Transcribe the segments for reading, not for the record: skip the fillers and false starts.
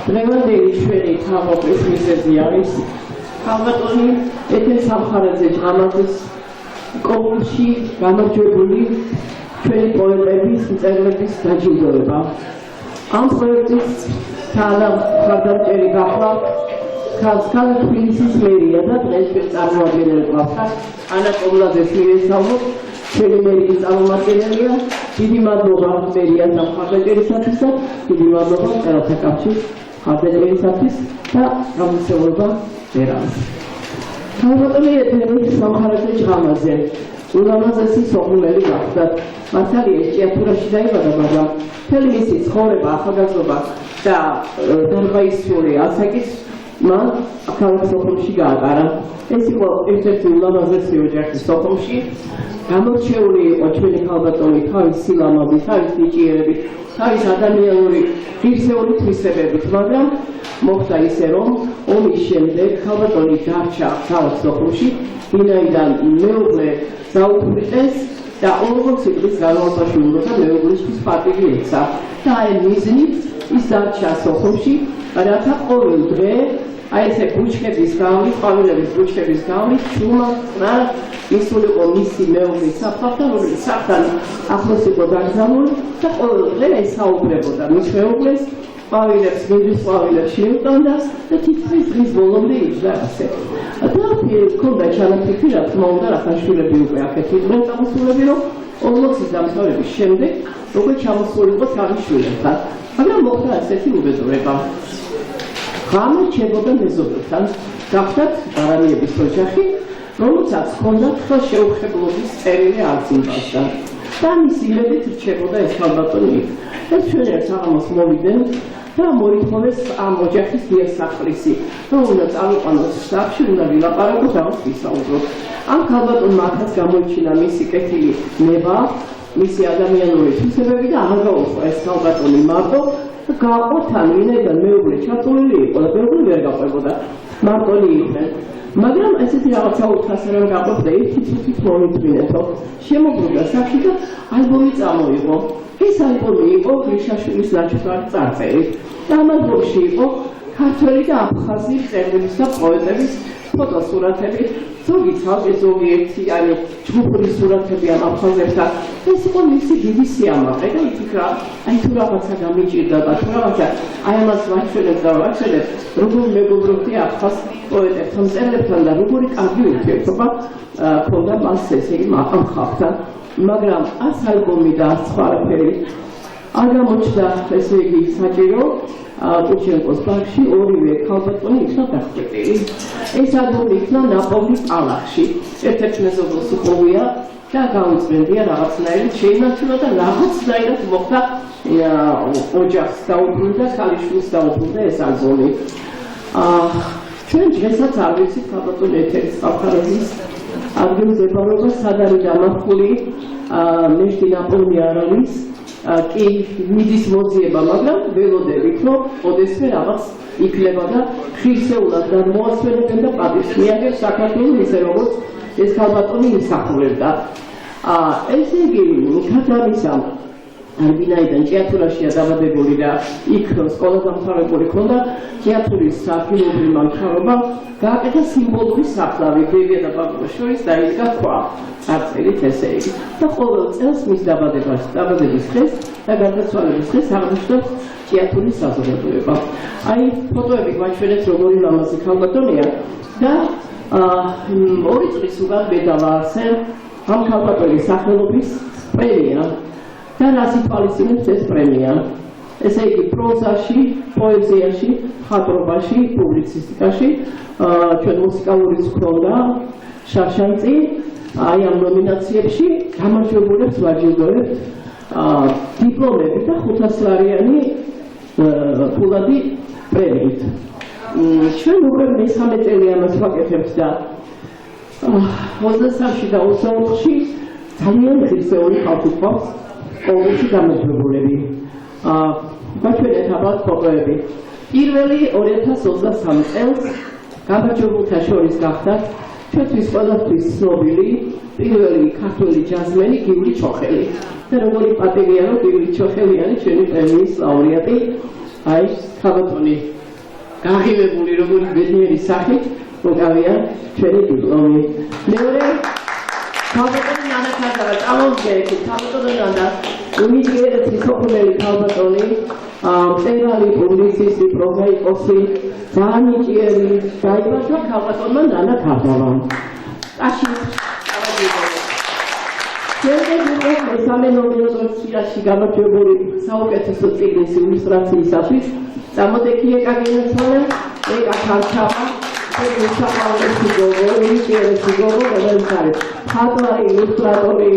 დღევანდელი ჩვენი თამოყრის მიზეზი არის ქალბატონი ეთენ სამხარაძე ჭყამაძის კონკურსში გამარჯვებული ჩვენი პოეტების, მწერლების დაჯილდოება. ამ პროექტის თავმჯდომარე გახდა ქალაქ თბილისის მერია და დღეს წარმოადგენელი გვაქვს ანა კობლაძეს მიესალმოთ ჩვენი მერიის წარმომადგენელია. დიდი მადლობა მერიას და მხარდაჭერისათვის და დიდი მადლობა ყველთა კავშირის მხარდაჭერისათვის და გამოსწორება ვერას. ქალბატონი ეთერი სამხარაძე ჭყამაძე ულამაზესი სოხუმელი გახლდათ. მართალია ეს ჭიათურაში დაიბადა, მაგრამ მთელი მისი ცხოვრება, ახალგაზრდობა და დარბაისული ასაკის მან ქალაქ სოხუმში გაატარა. ეს იყო ერთ-ერთი ულამაზესი ოჯახი სოხუმში. გამორჩეული იყო ჩვენი ქალბატონი თავის სილამაზით, თავის ნიჭიერებით, თავის ადამიანური ღირსეული თვისებებით, მაგრამ მოხდა ისე, რომ ომის შემდეგ ქალბატონი დარჩა ქალაქ სოხუმში, ვინაიდან მეუღლე დაუფრიტეს და 40 წლის განმავლობაში უნდა მეუღლისთვის პატივი ეცა. და აი მიზნით ის დარჩა სოხუმში, რათა ყოველ დღე აი ესე ბუჩქების გავლით, ყვავილების ბუჩქების გავლით, ჩუმად წყნარ ისულიყო მისი მეუღლის საფლავთან, რომელიც საფთან ახლოს იყო დაკრძალული და ყოველ დღე ესაუბრებოდა მის მეუღლეს, ყვავილებს, მედრის ყვავილებს შეუტანდა და თითქმის დღის ბოლომდე იჯდა ასე. და ჰქონდა ჩანაფიქრი, რა თქმა უნდა, რახანშვილები უკვე აქეთ იყვნენ წამოსულები, რომ 40 წლის დამთავრების შემდეგ როგორ ჩამოსულიყო თავის შვილებთან. მაგრამ მოხდა ასეთი უბედურება. გამორჩებოდა მეზობელთან, გახდათ ბარანიების ოჯახი, რომელსაც ჰქონდა ხელშეუხებლობის წერილი არწივასთან. და მის იმედით რჩებოდა ეს ქალბატონი. ეს ჩვენ ერთ საღამოს მოვიდნენ და მოითხოვეს ამ ოჯახის დიასახლისი, რომ უნდა წავიყვანოთ შტაბში, უნდა ვილაპარაკოთ, ამას ვისაუბროთ. ამ ქალბატონმა ახაც გამოიჩინა მისი კეთილი ნება, მისი ადამიანური თვისებები და აღარ გაუხვა ეს ქალბატონი მარტო გაყო თან, ვინაიდან მეუღლე ჩაწოლილი იყო და მეუღლე ვერ გაყვებოდა, მარტონი იყვნენ. მაგრამ ესეთი რაღაცა უთხრასა რომ გაყვებდა, ერთი წუთით მომიწვინეთო, შემობრუნდა სახში და ალბომი წამოიღო. ეს ალბომი იყო გრიშაშვილის ნაჩვარი წარწერით და ამ ალბომში იყო ქართველი და აფხაზი მწერლების და პოეტების ფოტოსურათები, ზოგი ცალკე, ზოგი ერთიანი ჯგუფური სურათები ამ აფხაზებთან. ეს იყო მისი დიდი სიამაყე და იფიქრა, აი თუ რაღაცა გამიჭირდა და თუ რაღაცა აი ამას ვაჩვენებ და ვაჩვენებ, როგორ მეგობრობდი აფხაზ პოეტებთან, მწერლებთან და როგორი კარგი ურთიერთობა ჰქონდა მას ესე იგი ამ ხალხთან. მაგრამ არც ალბომი და არც სხვა არაფერი არ გამოჩნდა, ესე იგი საჭირო კუჩენკოს ბაღში ორივე ქალბატონი იქნა დახტეტილი. ეს ალბომი იქნა ნაპოვლის ალახში. ერთ-ერთი მეზობელს უყოვია და გავიწვევია რაღაცნაირად შეინარჩუნა და რაღაცნაირად მოხდა ოჯახს დაუბრუნდა, ქალიშვილს დაუბრუნდა ეს ალბომი. ჩვენ დღესაც არ ვიცით ქალბატონ ეთერის სამხარაძის ადგილმდებარეობა, სად არის დამარხული, ნეშტი ნაპოვნი არ არის, კი მიდის მოძიება, მაგრამ ველოდებით, რომ ოდესმე რაღაც იქნება და ხირსეულად მოასვენებენ და პატივს მიაგებს საქართველოს ისე როგორც ეს ქალბატონი იმსახურებდა. ესე იგი, ქათამისა ვინაიდან ჭიათურაშია დაბადებული და იქ სკოლა დამთავრებული ჰქონდა, ჭიათურის ადგილობრივი მმართველობა გააკეთა სიმბოლური საფლავი ბებია და ბაბუას შორის დაიდგა ქვა წარწერით ესე იგი. და ყოველ წელს მის დაბადების დღეს და გარდაცვალების დღეს აღნიშნავს ჭიათურის საზოგადოება. აი ფოტოები გვაჩვენეთ როგორი ლამაზი ქალბატონია და 2 წლის უკან გადავაარსენ ამ ქალბატონის სახელობის პრემია. და რას ითვალისწინებს ეს პრემია? ესე იგი პროზაში, პოეზიაში, მხატვრობაში, პუბლიცისტიკაში, ჩვენ მუსიკალურიც ჰქონდა შარშანწი, აი ამ ნომინაციებში გამარჯვებულებს ვაჯილდოებთ დიპლომებით და 500 ლარიანი ფულადი პრემიით. ჩვენ უკვე მესამე წელი ამას ვაკეთებთ და 23-ში და 24-ში ძალიან ღირსეული ხალხი გვყავს კონკურსში გამარჯვებულები. გაჩვენეთ ალბათ ფოტოები. პირველი 2023 წელს გამარჯვებულთა შორის გახდათ ჩვენთვის ყველასთვის ცნობილი პირველი ქართველი ჯაზმენი გიული ჩოხელი. და როგორი პატივია, რომ გიული ჩოხელიანი ჩვენი პრემიის ლაურეატი აი ქალბატონი გაღიმებული როგორი ბედნიერი სახით მოგავია ჩვენი დიპლომი. მეორე ქალბატონი ნანა ქართავა წამოვდგეთ ქალბატონი ნანა უნივერსიტეტის სოფლელი ქალბატონი მწერალი პუბლიცისტი პროფესორი ძალიან ნიჭიერი დაიბადა ქალბატონმა ნანა ქართავა. აში შემდეგ იყო მესამე ნომინაციაში გამარჯვებული საუკეთესო წიგნის ილუსტრაციისათვის წამოდეგი ეკაგენაცვალა ეკა ქართავა მუსაკაურესი გოგო ნიჭიერესი გოგო რომელიც არის მხატვარი ილუსტრატორი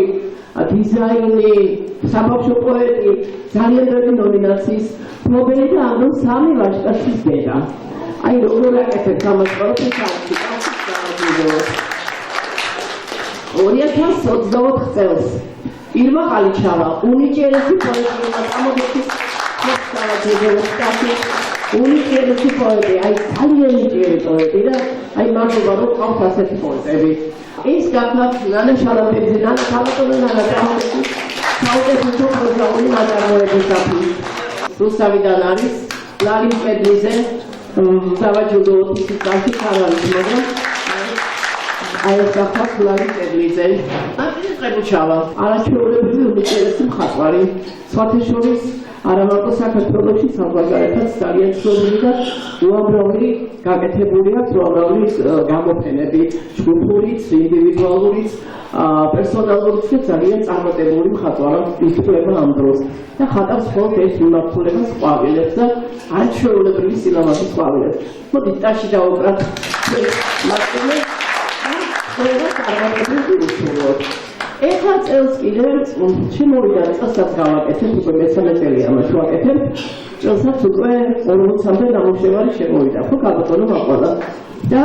დიზაინი საბავშვო პოეტი ძალიან ბევრი ნომინაციის მფლობელი და ამ დროს 3 ვაჟკაცის დედა. აი როგორ აკეთებს ამას პროფესიונალში კავშირს 2024 წელს ირმა ყალიჩავა უნიჭიერესი პოეტი წამოგვეცით უნიჭიერესი პოეტი აი ძალიან ნიჭიერი პოეტი და აი მადლობა რომ ყავს ასეთი პოეტები. ის გახლავთ ნანა შალაფეძე ნანა ქალბატონი ნანა წამოგვეცით საუკეთესო პროგრამული ნაწარმოებისათვის. რუსთავიდან არის ლალის პედლიზე სავაჭრო ოფისის კავშირი არ არის მაგრამ აი ეს გახლავთ ლალის პედლიზე. ყებუჩავა არაჩვეულებრივი უნიჭიერესი მხატვარი სხვათა შორის არამარტო საქართველოში საზღვარგარეთაც ძალიან ცნობილი და უამრავი გაკეთებული აქვს უამრავი გამოფენები ჯგუფურიც, ინდივიდუალურიც, პერსონალურიც და ძალიან წარმატებული მხატვარად ითვლება ამ დროს და ხატავს მხოლოდ ეს მიმართულებას ყვავილებს და არაჩვეულებრივი სილამაზის ყვავილებს. მოდით ტაში დავუკრათ მასწავლე და წარმატებული უსულოთ. ეხლა წელს კიდევ შემოვიდა წელსაც გავაკეთებ, უკვე მესამე წელია მას ვაკეთებ. წელსაც უკვე 40-მდე ნამუშევარი შემოვიდა, ხო ქალბატონო მაყვალა. და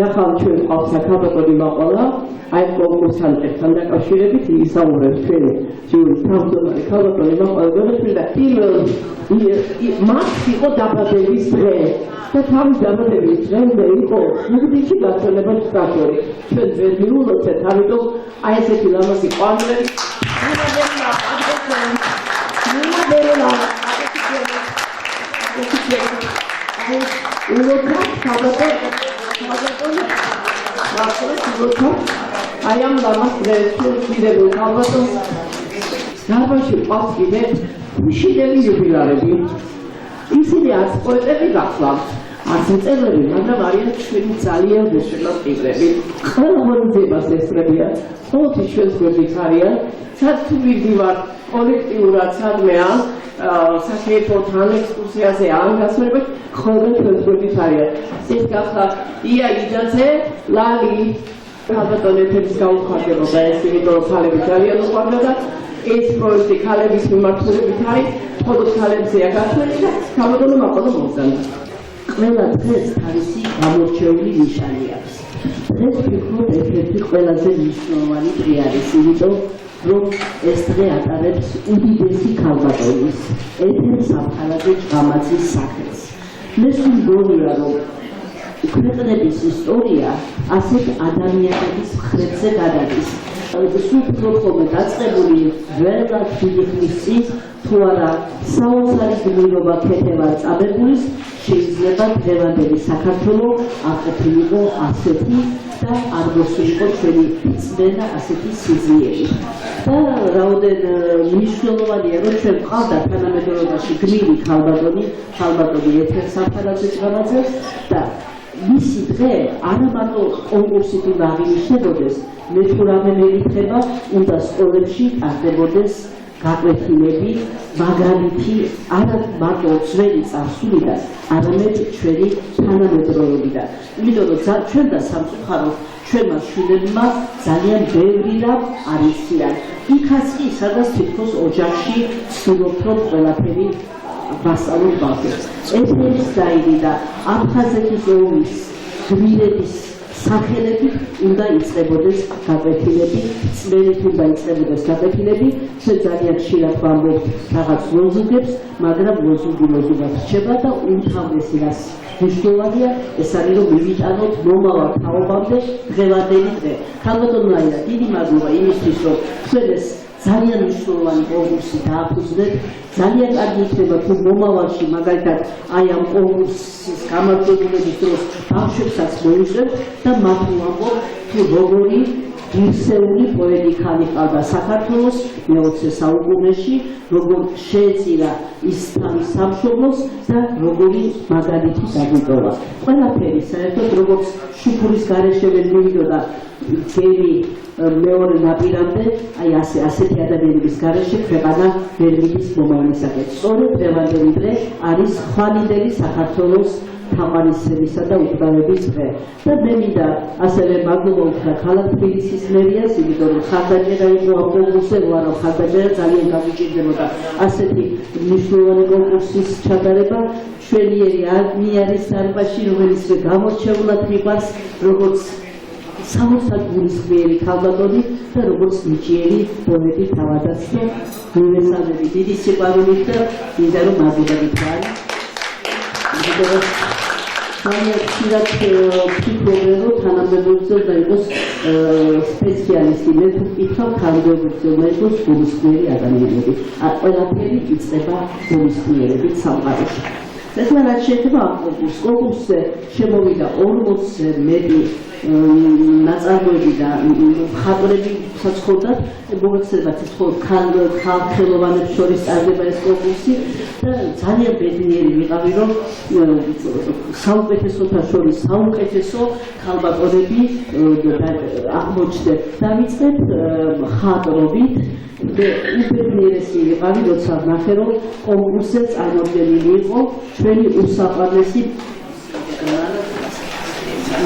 ახლა ჩვენ ყავს ქალბატონი მაყვალა, აი კონკურსანტებთან დაკავშირებით ისაუბრებს ჩვენი ჯიურის თავმჯდომარე ქალბატონი მაყვალა და პირველ მას იყო დაბადების დღე. და თავის დაბადების დღემდე იყო მუზეუმში გასვლება სტრატორი. ჩვენ ვერ მიულოცეთ, ამიტომ აი ესეთი ლამაზი ყვავილები აი ამ ლამაზ დღეს ვიდეო ქალბატონს დაბაში ყავს კიდევ მშვიდელი იუბილარები. ისინი არც პოეტები გახლავთ, არც მწერლები, მაგრამ არიან ჩვენი ძალიან შეშემატკივრები. ყველა ღონისძიებას ესწრებიან, ყოველთვის ჩვენს გვერდით არიან, სად თუ ვიდივართ კოლექტიურად სადმე ან საკეითოთან ექსკურსიაზე ან გასვლებად, ყველა ჩვენს გვერდით არიან. ეს გახლავთ ია იჯაძე, ლალი ქალბატონების გაუხარდებოდა ეს, იმიტომ რომ ქალები ძალიან უყვარდა და ეს პროექტი ქალების მიმართულებით არის, მხოლოდ ქალებზეა გასვლელი და ქალბატონო მაყვალა მოგზაურობა. ყველა დღეს თავისი გამორჩეული ნიშანი აქვს. დღეს ვფიქრობ ერთ-ერთი ყველაზე მნიშვნელოვანი დღე არის, იმიტომ რომ ეს დღე ატარებს უდიდესი ქალბატონის ეთერ სამხარაძე ჭყამაძის სახელს. მე მგონია რომ ქვეყნების ისტორია ასეთ ადამიანების მხრებზე გადადის. სულ ხოლმე დაწყებული ველად დიდი ხნის წინ თუ არა საოცარი გმირობა ქეთევარ წაბებულის შეიძლება დღევანდელი საქართველოს აღყოფილიყო ასეთი და არ მოსულიყო ჩვენი წმენა ასეთი სიზიერი. და რაოდენ მნიშვნელოვანია რომ ჩვენ ყავდა თანამედროვეობაში გმირი ქალბატონი ეთერ სამხარაძე ჭყამაძე და მისი დღე არა მარტო კონკურსით უნდა აღინიშნებოდეს, მე თუ რამე მერითხება, უნდა სკოლებში ტარდებოდეს გაკვეთილები, მაგალითი არა მარტო ძველი წარსულიდან, არამედ ჩვენი თანამედროვეობიდან. იმიტომ რომ ჩვენ და სამწუხაროდ ჩვენმა შვილებმა ძალიან ბევრი რამ არ იციან. იქაც კი სადაც თითქოს ოჯახში ცდილობთ რომ ყველაფერი ვასწავლოთ ბავშვებს. ეთერის დაიდი და აფხაზეთის ომის გმირების სახელებით უნდა იწყებოდეს გაკვეთილები, წმენით უნდა იწყებოდეს გაკვეთილები. ჩვენ ძალიან ხშირად ვამბობთ რაღაც ლოზუნგებს, მაგრამ ლოზუნგი ლოზუნგად რჩება და უმთავრესი რაც მნიშვნელოვანია, ეს არის რომ მივიტანოთ მომავალ თაობამდე დღევანდელი დღე. ქალბატონო ლაილა, დიდი მადლობა იმისთვის, რომ ჩვენ ეს ძალიან მნიშვნელოვანი კონკურსი დააფუძნეთ. ძალიან კარგი იქნება თუ მომავალში მაგალითად აი ამ კონკურსის გამარჯვებულების დროს ბავშვებსაც მოუძლებთ და მათ ვამბობ თუ როგორი ღირსეული პოეტი ხანი ყავდა საქართველოს მე-20 საუკუნეში, როგორ შეეწირა ის თავის სამშობლოს და როგორი მაგალითი დაგვიტოვა. ყველაფერი საერთოდ როგორც შუქურის გარეშე ვერ მივიდოდა გემი მეორე ნაპირამდე, აი ასეთი ადამიანების გარეშე ქვეყანა ვერ მიდის მომავლისაკენ. სწორედ დღევანდელი დღე არის ხვალინდელი საქართველოს თამარისებისა და უკრავების დღე. და მე მინდა ასევე მაგლობა უთხრა ქალაქ თბილისის მერიას, იმიტომ რომ ხარდაჭერა იყო ამ კონკურსზე, ვარო ხარდაჭერა ძალიან გამიჭირდებოდა ასეთი მნიშვნელოვანი კონკურსის ჩატარება. შვენიერი არის დარბაზში, რომელიც გამორჩეულად მიყვარს, როგორც სამოსადგურის ქალბატონი და როგორც ნიჭიერი პოეტი თავადაც და მივესალმები დიდი სიყვარულით და მინდა რომ მაგება გითხრათ. ძალიან ხშირად ვფიქრობ, რომ თანამდებობებზე უნდა იყოს სპეციალისტი, მე თუ ვკითხავ თანამდებობებზე უნდა იყოს გულისხმიერი ადამიანები. ყველაფერი იწყება გულისხმიერებით სამყაროში. ეხლა რაც შეეხება ამ კონკურსზე შემოვიდა 40-ზე მეტი ნაწარმოები და მხატვრები საცხოდათ, მოგეცემათ ხალხელოვანებს შორის ტარდება ეს კონკურსი და ძალიან ბედნიერი ვიყავი, რომ საუკეთესოთა შორის საუკეთესო ქალბატონები აღმოჩნდნენ. დავიწყეთ მხატვრობით. უბედნიერესი ვიყავი, როცა ვნახე, რომ კონკურსზე წარმოდგენილი იყო ჩვენი უსაყვარლესი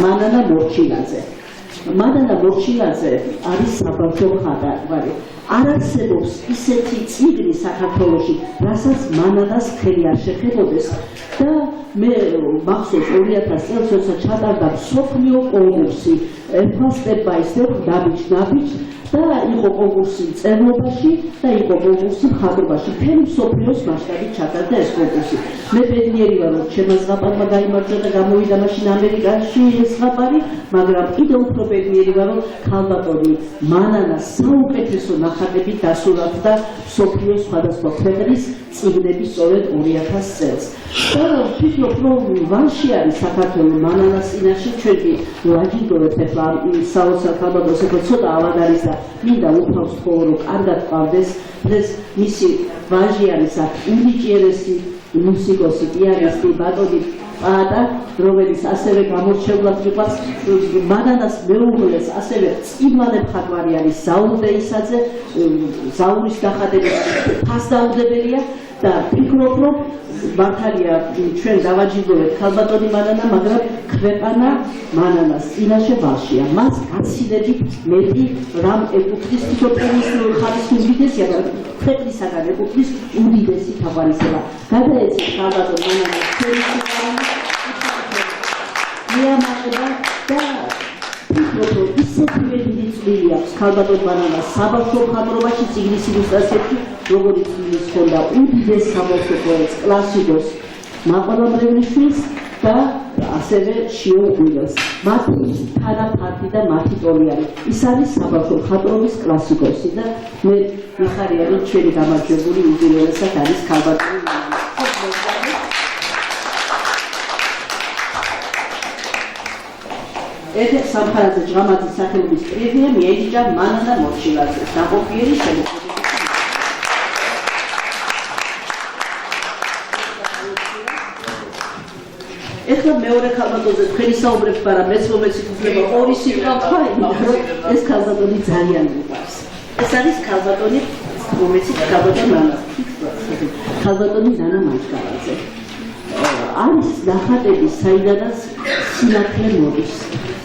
მანანა მორჩილაძე. მანანა მორჩილაძე არის საბავშვო მხატვარი. არ არსებობს ისეთი წიგნი საქართველოში, რასაც მანანას ხელი არ შეხებოდეს და მე მახსოვს 2000 წელს, როცა ჩატარდა მსოფლიო კონკურსი, ერთხელ step by step ნაბიჯ და იყო კონკურსი წერნობაში და იყო კონკურსი მხატვრობაში. მთელი მსოფლიოს მასშტაბით ჩატარდა ეს კონკურსი. მე ბედნიერი ვარ, რომ ჩემო ზღაპარმა გაიმარჯვა და გამოვიდა მაშინ ამერიკაში ეს ზღაპარი, მაგრამ კიდევ უფრო ბედნიერი ვარ, რომ ქალბატონი მანანას საუკეთესო ნახატები დასურათდა მსოფლიოს სხვადასხვა ქვეყნის წიგნები სწორედ 2000 წელს. და ვფიქრობ, რომ ვანში არის საქართველო მანანას წინაშე, ჩვენ კი ვაჯილდოვებთ ახლა საოცარ ქალბატონს, ახლა ცოტა ავად არის და მინდა უფავს ხოლმე რომ კარგად ყავდეს. დღეს მისი ვაჟი არის უნიჭიერესი მუსიკოსი, პიანისტი, ბატონი პაატა, რომელიც ასევე გამორჩეულად მიყვარს მანანას მეუღლეს, ასევე წიგნვალე მხატვარი არის ზაურ დეისაძე, ზაურის დახადების ფასდაუდებელია და ვფიქრობ, რომ მართალია ჩვენ დავაჯილდოვებთ ქალბატონი მანანა, მაგრამ ქვეყანა მანანას წინაშე ვალშია. მას გაცილებით მეტი რამ ეკუთვნის, თვითონ პენის ხალის უდიდესია და ქვეყნისაგან ეკუთვნის უდიდესი თაყვანისება. გადაეცეთ ქალბატონ მანანას მიამაყება და ვფიქრობ, რომ ისეთივე დიდი წვლილი აქვს ქალბატონ მანანას საბავშვო მხატვრობაში, წიგნის ილუსტრაციებში, როგორც ის ჰქონდა უდიდეს საბავშვო პოეტს, კლასიკოს მაყურებლებისთვის და ასევე შიო-ვილოს. მათი თანაფარდი და მათი ტოლიანი. ის არის საბავშვო მხატვრობის კლასიკოსი და მე მიხარია, რომ ჩვენი გამარჯვებული უპირველესად არის ქალბატონი მანანა. ერთ-ერთი სამხარაზე ჟღამაძის სახელობის პრემია მიენიჭა მანანა მორჩილაძეს ნაყოფიერი შემოქმედებით. ეხლა მეორე ქალბატონზე თქვენი საუბრებს, მაგრამ მეც მომეცით უფლება ორი სიტყვა ვთქვა, ეს ქალბატონი ძალიან მიყვარს. ეს არის ქალბატონი, მომეცით ქალბატონი ნანა. ქალბატონი ნანა მაჩკარაძე. არის ნახატები, საიდანაც სინათლე მოდის.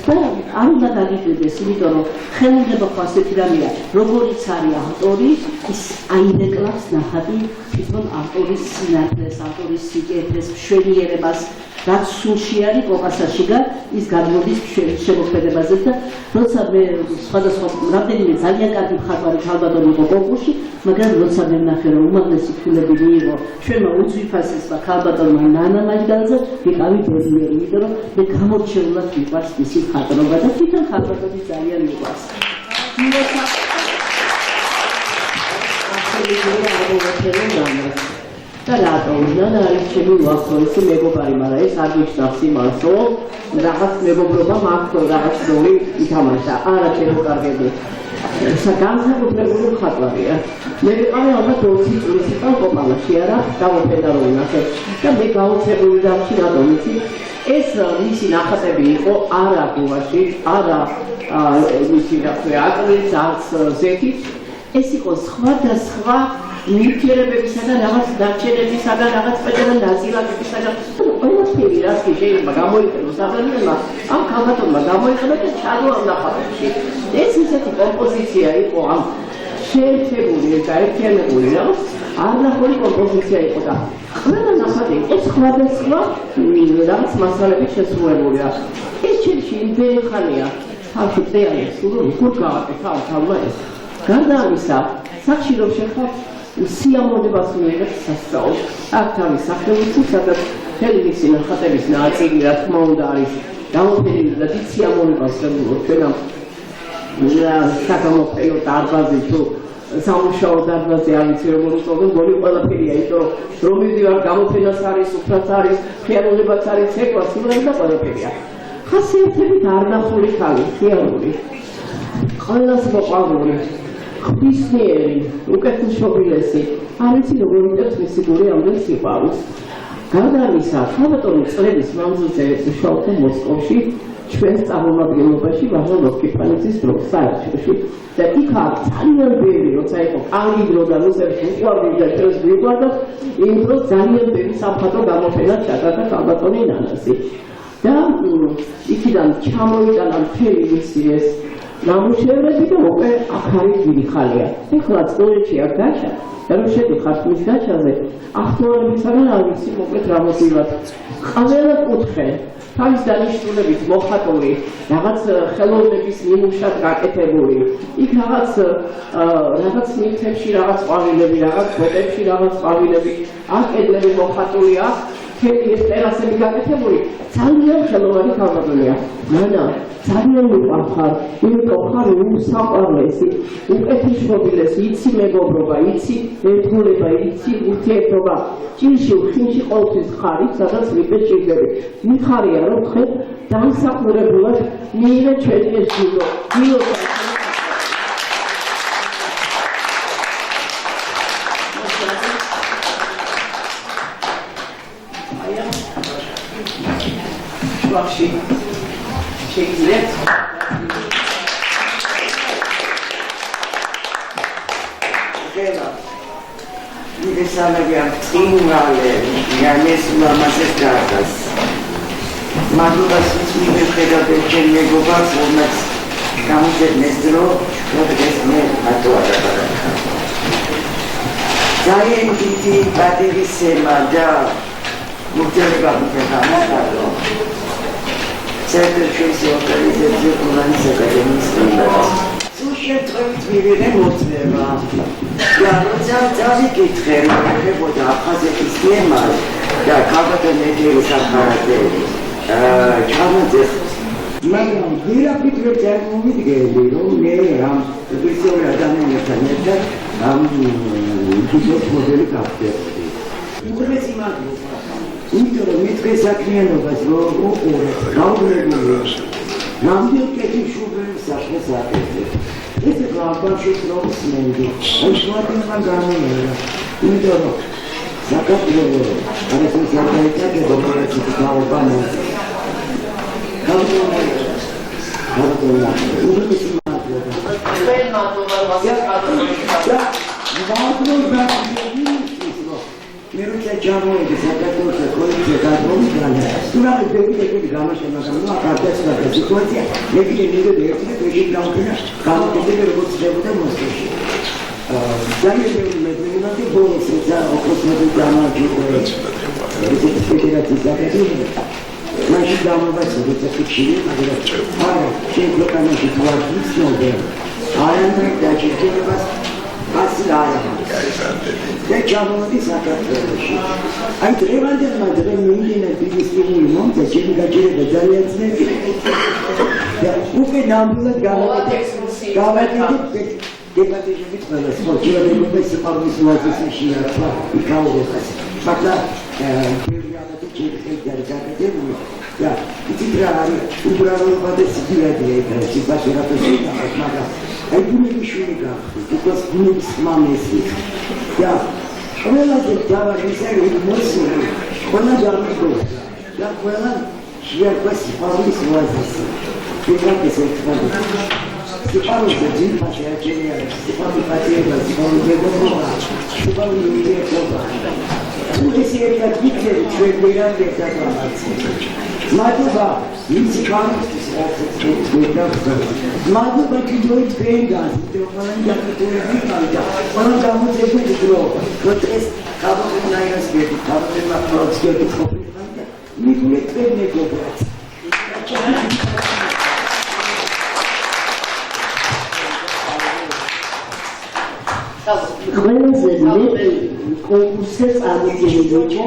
და არ უნდა გაგიკვირდეს, იმიტომ რომ ხელოვნება ხო ასეთი რამეა, როგორიც არის ავტორი, ის აინეკლავს ნახატი თვითონ ავტორის სინათლეს, ავტორის სიკეთეს, მშვენიერებას, რაც სულში არის კოკასაშიგან, ის გადმოდის შემოქმედებაზე და როცა მე სხვადასხვა რამდენიმე ძალიან კარგი მხატვარი ქალბატონი იყო კონკურსში, მაგრამ როცა მე ვნახე, რომ უმაღლესი ფილები მიიღო ჩვენმა უძვირფასესმა ქალბატონმა ნანა მაჯგალაძე, ვიყავი ბედნიერი, იმიტომ რომ მე გამორჩეულად მიყვარს მისი მხატვრობა და თვითონ ქალბატონი ძალიან მიყვარს. შემიძლია აღმოვაჩენო ნანას. და რატომ? ნანა არის ჩემი უახლოესი მეგობარი, მაგრამ ეს არ გიჩნავს იმას, რომ რაღაც მეგობრობა მაქვს, რაღაც როლი ითამაშა. არა, ჩემო კარგები. განსაკუთრებული მხატვარია. მე ვიყავი ალბათ 20 წლის წინ კოპალაში, არა, გამოფენა რო ნახე. და მე გაუცებული დავჭი რატომ იცი? ეს მისი ნახატები იყო არა გუვაში, არა მისი რა ქვია, აკრილის არც ზეთით. ეს იყო სხვადასხვა ნივთიერებებისა და რაღაც დარჩენებისა და რაღაც სპეციალური ნაწილაკებისა და ყველაფერი რაც კი შეიძლება გამოიყენოს ადამიანმა, ამ ქალბატონმა გამოიყენა და ჩადო ამ ნახატებში. ეს ისეთი კომპოზიცია იყო ამ შეერთებული, გაერთიანებული რაღაც არნახული კომპოზიცია იყო და ყველა ნახატი იყო სხვადასხვა რაღაც მასალებით შესრულებული. ეს ჩემში იმდენი ხანია თავში წეალი სულ როგორ გავაკეთა ამ თავმა ეს. გარდა ამისა, სახში რომ შეხავ სიამოვნებას მიიღებს სასწაულს. აქ თავის სახელმწიფო, სადაც მთელი მისი ნახატების ნაწილი, რა თქმა უნდა, არის გამოფენილი და დიდ სიამოვნებას ვებულობ ჩვენ ამ საგამოფენო დარბაზში თუ სამუშაო დარბაზი არ ვიცი როგორ უწოდო, გონი ყველაფერია, იმიტომ რომ მივდივარ გამოფენას არის, უფრაც არის, ხიარულებაც არის, ცეკვა, სიმღერა და ყველაფერია. ხასიათებით არნახული ხალი, ხიარული. ყველას მოყვარული. ხბისნიერი, უკეთილშობილესი, არ ვიცი როგორ იტევს მისი გული ამდენ სიყვარულს. გარდა ამისა, ქალბატონი წლების მანძილზე მუშაობდა მოსკოვში, ჩვენს წარმომადგენლობაში ვაღა ლოკიფანიძის დროს საერთოში და იქ ძალიან ბევრი, როცა იყო კარგი დრო და რუსებს უყვარდით და ჩვენს მიყვარდათ, იმ დროს ძალიან ბევრი სამხატვრო გამოფენა ჩატარდა ქალბატონი ნანასი. და იქიდან ჩამოიტანა მთელი მისი ეს ნამუშევრები და უკვე აქ არის დიდი ხალია. ეხლა სწორედში აქ გაჩა და რომ შედიხარ მის გაჩაზე, აქტუალებისგან არ ვიცი მოკლედ რა მოდივად. ყველა კუთხე თავის დანიშნულებით მოხატული, რაღაც ხელოვნების ნიმუშად გაკეთებული. იქ რაღაც ნივთებში რაღაც ყვავილები, რაღაც ფოტოებში რაღაც ყვავილები, აქ კედლები მოხატულია. ეს ტერასები გაკეთებული, ძალიან ხელოვანი ქალბატონია. ნანა, ძალიან მიყვარხარ, იმიტომ ხარ უსაყვარლესი, უკეთილშობილესი, იცი მეგობრობა, იცი ერთგულება, იცი ურთიერთობა. ჭირში, ხინში ყოველთვის ხარ, იქ სადაც მიწეს ჭირდები. მიხარია, რომ ხე დამსახურებულად მიიღე ჩვენი ეს ჯილდო. შეგიძლიათ მიგესალმები ამ წინვალე მიანეს ულამაზეს გარდას მადლობას მიხედავთ ჩემ მეგობარს რომელსაც გამოდენეს დრო შეგეს მე ატოადაბარაკა ძალიან დიდი პატივისცემა და მოგჯერება მოგხარო Secretary of the Organization Academy Standards. Სუშეთრით მივიღე მოწვევა. და როცა წავიკითხე, მეგობრებოდა აფხაზეთის თემა და ქალბატონი ეჯერის ახარაზე. ჩამოძეს. მაგრამ ვირაფიქრებ წარმოვიდგენდი, რომ მე ამ სპეციალური ადამიანებთან ერთად ამ ბიზნეს მოდელი გავხდები. უღრესი მადლობა. იმიტომ რომ მე დღეს საქმიანობას ვუყურებ, გავუგრებული. ნამდვილ კეთილშობილ საქმეს აკეთებ. ეს გლავაში პრობს მენდი. ეს მოადინება გამომერა. იმიტომ რომ საქართველოს არის საკუთარი გობლეთი გაუბანა. გავუგრებული. უღრესი მადლობა. მე მადლობა მე როცა ჩამოვედი საქართველოს კოლეგია გადმოვიდა, სულავე დეპუტატები გამაშენა, მაგრამ აკადემია და სიტუაცია მე კიდე მივედი ერთი პროექტი გამოფენა, გამოდები როგორც შეგვიდა მოსკოვში. ძალიან ბევრი მეძებნები ბოლოს და ოკოსმეტი გამარჯვება. ეს ფედერაციის აკადემია. მაშინ გამოვიდა როცა მაგრამ არა, შეგვეყანაში თვალის ნოვე. არანდა დაჭირებას ასლაა. და ჩამოვედი საქართველოში. აი დღევანდელმა დღე მიიღნა ბიზნესი მომწე, ჩემი გაჭირება ძალიან ძნელია. და უკვე ნამდვილად გავაკეთე დეპარტამენტის ყველა სპორტის სიყვარულის მოაზრისში რა იკაურებას მაგრამ პირველად შეიძლება გადაგებული და იცით რა არის უბრალოდ სიძულვადია ეს ბაშერატოსი მაგრამ აი ბუნების შვილი გახდით უკვე ბუნების მამესი და ყველაზე დავარისები მოსული ყველა ჯამისგო და ყველა შეიძლება სიყვარულის მოაზრისი პირველად ეს ერთმანეთს სიყვარულზე ძირფაში აჩენია სიყვარულის პატიება სიყვარულის მეგობრობა სიყვარულის ურთიერთობა თუ ეს ერთად გიქცევით ჩვენ ვერამდე დაგამარცხებთ მადლობა იმ სიყვარულისთვის რასაც მადლობა კიდევ თქვენგან ყველა დაკეთებული და ყველა გამოძებული დრო პროცეს გამოძებნაირას გეტყვით გამოძებნა პროცესები ყოფილიყავ და მიგულე თქვენ მეგობრად ყველაზე მეტი კონკურსზე წარმოდგენილი იყო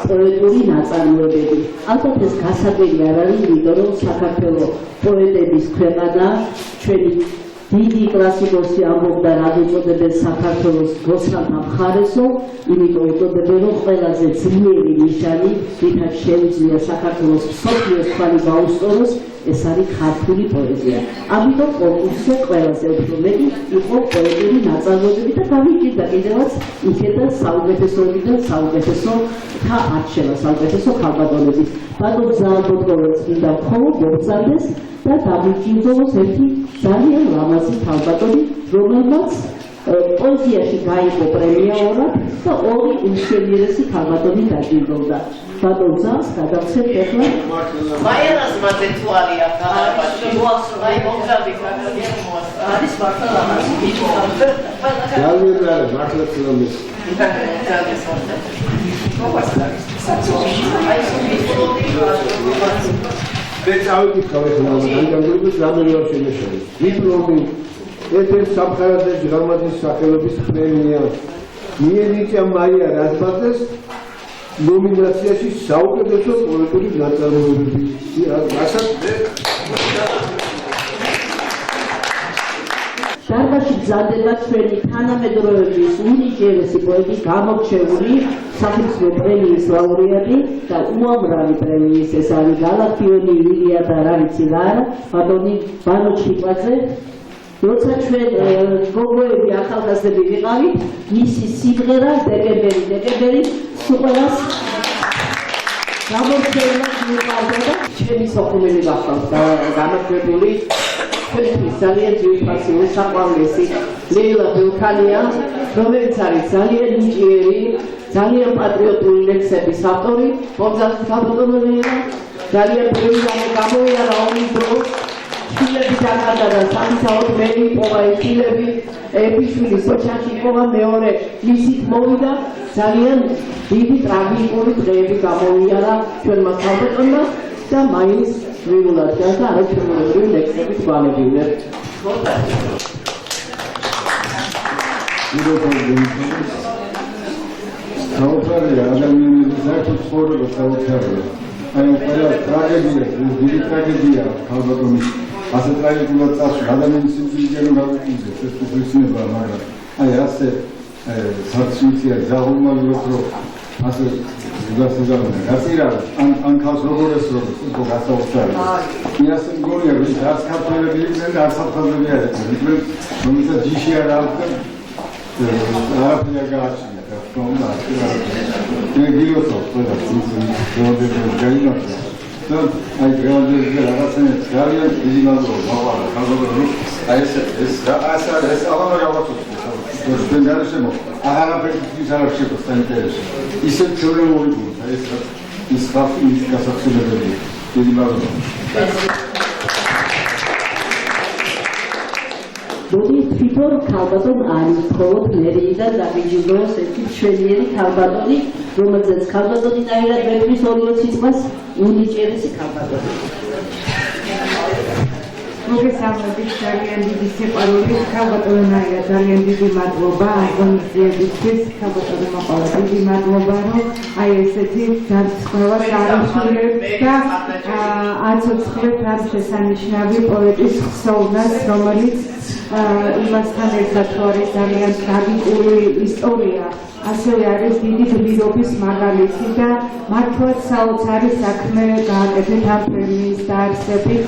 პოეტური ნაწარმოებები. ალბათ ეს გასაგები არ არის, იმიტომ რომ საქართველოს პოეტების ქვეყანაა, ჩვენი დიდი კლასიკოსი ამბობდა რა უწოდებენ საქართველოს გოსალთა მხარესო, იმიტომ უწოდებენ რომ ყველაზე ძლიერი ნიშანი, რითაც შეუძლია საქართველოს მსოფლიოს თვალი გაუსწოროს, ეს არის ქართული პოეზია. ამიტომ კონკურსზე ყველაზე უფრო მეტი იყო პოეტური ნაწარმოებები და გავიჭირდა კიდევაც იქედან საუკეთესოებიდან საუკეთესოთა არჩევა, საუკეთესო ქალბატონების. ბატონ ზალბოტოვიც მინდა მხოლოდ მოგზარდეს და დავიჭირდოს ერთი ძალიან ლამაზი ქალბატონი, რომელმაც პოეზიაში გაიგო პრემია ორად და ორი უმშვენიერესი ქალბატონი დაჯილდოვდა. ბატონ ზალს გადავხსენთ ახლა მაერას მათე თუ არის ახალაბადში აი მოგზავდი ქართლია მოასწრა არის მართლა ლამაზი ძალიან მართლა ცნობილი მე წავიკითხავ ახლა განჯამდობის რამე ვარ შემეშალი დიპლომი ერთ-ერთ სამხარადზე ჟღამაძის სახელობის პრემია მიენიჭა მაია რაზმაძეს ნომინაციაში საუკეთესო პოეტური ნაწარმოებები. რასაც დარბაზში გზადდება ჩვენი თანამედროვეების უნიჭიერესი პოეტი გამორჩეული სახელმწიფო პრემიის ლაურეატი და უამრავი პრემიის ეს არის გალაქტიონი, ილია და რა ვიცი რა არა, ბატონი ბანო ჩიკვაძე. როცა ჩვენ გოგოები ახალგაზრდები ვიყავით, მისი სიმღერა დეკემბერი სუპერას გამორჩეულად მიყვარდა და ჩემი სოხუმელი გახდა გამარჯვებული ჩვენთვის ძალიან ძვირფასი უსაყვარლესი ლეილა ბელქანია, რომელიც არის ძალიან ნიჭიერი, ძალიან პატრიოტული ლექსების ავტორი, მოგზაურობთ ქალბატონებია, ძალიან ბევრი გამოიარა ომის დროს ფილები დაკარგა და სამისაოდ მე მიპოვა ეს ფილები ეპიშვილის ოჯახში იყო მეორე მისით მოვიდა ძალიან დიდი ტრაგიკული დღეები გამოიარა ჩვენმა ქალბატონმა და მაინც ვიულად და არაჩვეულებრივი ლექსების გვალებივით. საოცარია ადამიანების საერთოდ ცხოვრება საოცარია. აი ყველა ტრაგედია, დიდი ტრაგედია ქალბატონის ასე ტრაგიკულად წასვლა ადამიანის სიმძიმე რომ გავიკვირდეს ეს უცნებაა მაგრამ აი ასე საცივია ზაღუმალოს რომ ასე გასაგებია გასირა ან ქალს როგორ ესრობს ის გასაოცარია იასე მგონია რომ არც ქართველები იყვნენ და არც საფრანგები არიან რომელსაც ჯიში არ აქვს არაფერი გააჩნია და თქმა მე გილოცავ ყველა სიმძიმე გაიმართლა აი დღევანდელი რაღაცნაირად ძალიან დიდი მადლობა მოვაყარა ქალბატონო აი ეს აღარ გავაკეთე ჩვენ გარშემო აღარაფერი ის არ შეგვიძლია საინტერესო ისეთ ჩვეულებრივი გუნდა ეს ის ხალხი ის გასახსენებელი დიდი მადლობა მოდი თვითონ ქალბატონ არის მხოლოდ მერეიდან დაგიჯილდოს ერთი მშვენიერი ქალბატონი რომელზეც ქალბატონი დაირად ვეთმის 20 წელს უნიჭიერესი ქალბატონი მოგესალმებით ძალიან დიდი სიყვარული ქალბატონია ძალიან დიდი მადლობა აღონიზებისთვის ქალბატონი მოყოლა დიდი მადლობა რომ აი ესეთი დარწმუნებას არასრულებს და აცოცხლეთ ამ შესანიშნავი პოეტის ხსოვნას რომელიც იმასთან ერთად თუ არის ძალიან ტრაგიკული ისტორია, ასევე არის დიდი გმირობის მაგალითი და მართლაც საოცარი საქმე გააკეთეთ ამ პრემიის დაარსებით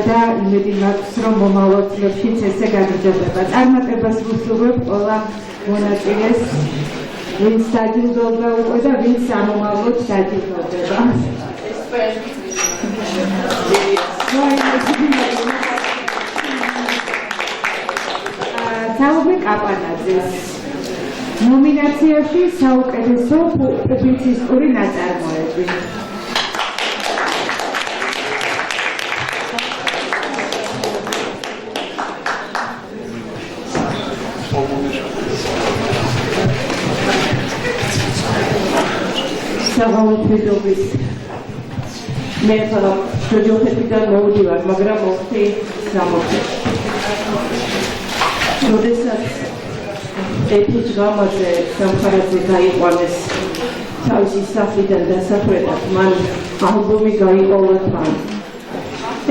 და იმედი მაქვს, რომ მომავალ წლებშიც ესე გაგრძელდება. წარმატებას ვუსურვებ ყველა მონაწილეს, ვინც დაჯილდოვდა უკვე და ვინც სამომავლოდ დაჯილდოვდება. თაობე კაპანაძეს ნომინაციაში საუკეთესო პუბლიცისტური ნაწარმოები. საღამოთვიდობის მე ჯოჯოხეთიდან მოვდივარ, მაგრამ მოხდი სამოქეთ. როდესაც ეთის გამაზე სამხარაძე გაიყვანეს თავისი სახლიდან დასახვედად, მან ალბომი გაიყოლა თან.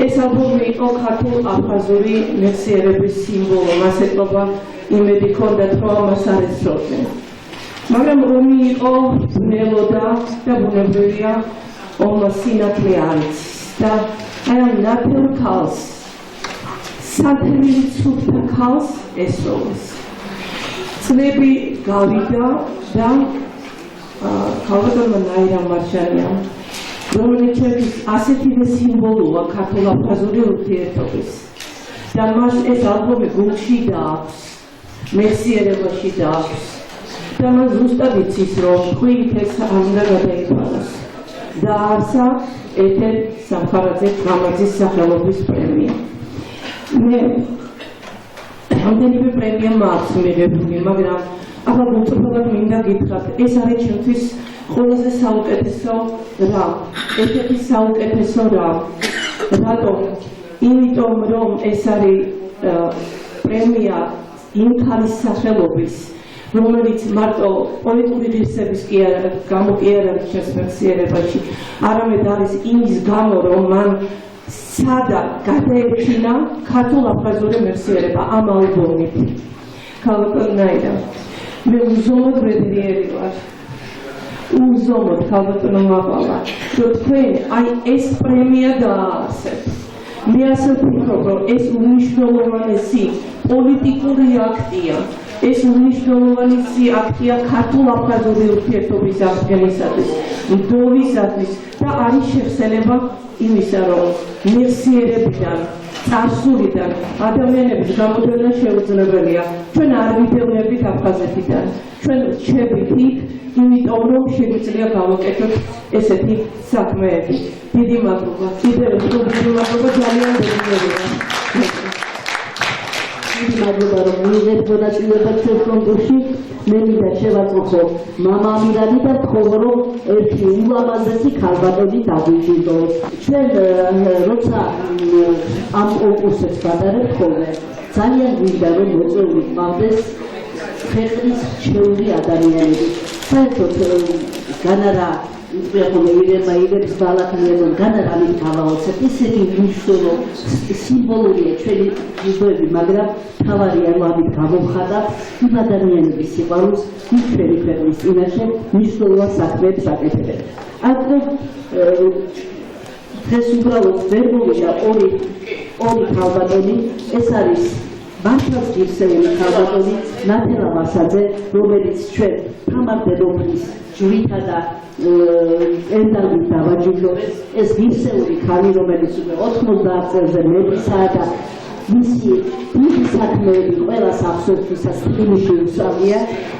ეს ალბომი იყო ქართულ-აფხაზური მეხსიერების სიმბოლო, მას ეტყობა იმედი ჰქონდათ, რომ ამას არ ესწროდნენ. მაგრამ ომი იყო, ბნელოდა და ბუნებრივია ომმა სინათლე არის და აი ამ ნათელ ქალს, სათემილი ცუდთა ქალს ესწროს. წლები გავიდა და ქალბატონმა ნაირა მარჯანიამ, რომელიც ასეთივე სიმბოლოა ქართულ-აფხაზური ურთიერთობის და მას ეს ალბომი გულში დააქვს, მეხსიერებაში დააქვს და მას ზუსტად იცის, რომ ხვით ეს არ უნდა გადაითვალოს. დაარსა ეთერ სამხარაძე ღამაძის სახელობის პრემია. მე რამდენიმე პრემია მაქვს მიღებული, მაგრამ ახლა უწუხებლად მინდა გითხრათ, ეს არის ჩემთვის ყველაზე საუკეთესო რამ, ერთ-ერთი საუკეთესო რამ. რატომ? იმიტომ, რომ ეს არის პრემია იმ ქალის სახელობის, რომელიც მარტო პოლიტიკური ღირსების გამო კი არ არის ჩემს მეხსიერებაში, არამედ არის იმის გამო, რომ მან სადა გადაეჩინა ქართულ-აფხაზური მეხსიერება ამ ალბომით. ქალბატონ ნაირა, მე უზომოდ ბედნიერი ვარ. უზომოდ ქალბატონო მაყალა, რომ თქვენ აი ეს პრემია დააარსეთ. მე ასე ვფიქრობ, რომ ეს უმნიშვნელოვანესი პოლიტიკური აქტია. ეს უმნიშვნელოვანესი აქტია ქართულ-აფხაზური ურთიერთობის აღდგენისათვის, მდოვისათვის და არის შეხსენება იმისა, რომ მეხსიერებიდან, წარსულიდან ადამიანების გამოდევნა შეუძლებელია. ჩვენ არ ვიდევნებით აფხაზეთიდან, ჩვენ რჩებით იქ, იმიტომ რომ შეგვიძლია გავაკეთოთ ესეთი საქმეები. დიდი მადლობა. კიდევ დიდი მადლობა, ძალიან ბედნიერია. დიდი მადლობა, რომ მიიღეთ მონაწილეობა ჩვენს კონკურსში. მე მინდა შევაწუხო მამა ამირანი და ვთხოვო, რომ ერთი ულამაზესი ქალბატონი დაგვიჯილდოს. ჩვენ როცა ამ კონკურსებს ვატარებთ ხოლმე, ძალიან გვინდა რომ მოწვეული გყავდეს ქვეყნის ჩვეული ადამიანები. საერთოდ განარა უწყვეტობა ირება ირებს ბალახნიებონ განარავით გავაოცებ, ისეთი მნიშვნელო სიმბოლურია ჩვენი ჯილდოები, მაგრამ თავარია რომ ამით გამოვხატავ იმ ადამიანების სიყვარულს, ვინც ჩვენი ქვეყნის წინაშე მნიშვნელოვან საქმეებს აკეთებენ. აქ დღეს უბრალოდ ვერ მოვიდა ორი ქალბატონი, ეს არის მართლაც ღირსეული ქალბატონი ნათელა ვასაძე, რომელიც ჩვენ თამარ-დედოფლის ჯვითა და ენდალით დავაჯილდოვეს. ეს ღირსეული ქალი, რომელიც უკვე 90 წელზე მეფისაა და მისი დიდი საქმეები ყველას ახსოვთვისაც თბილისში უსწავლია.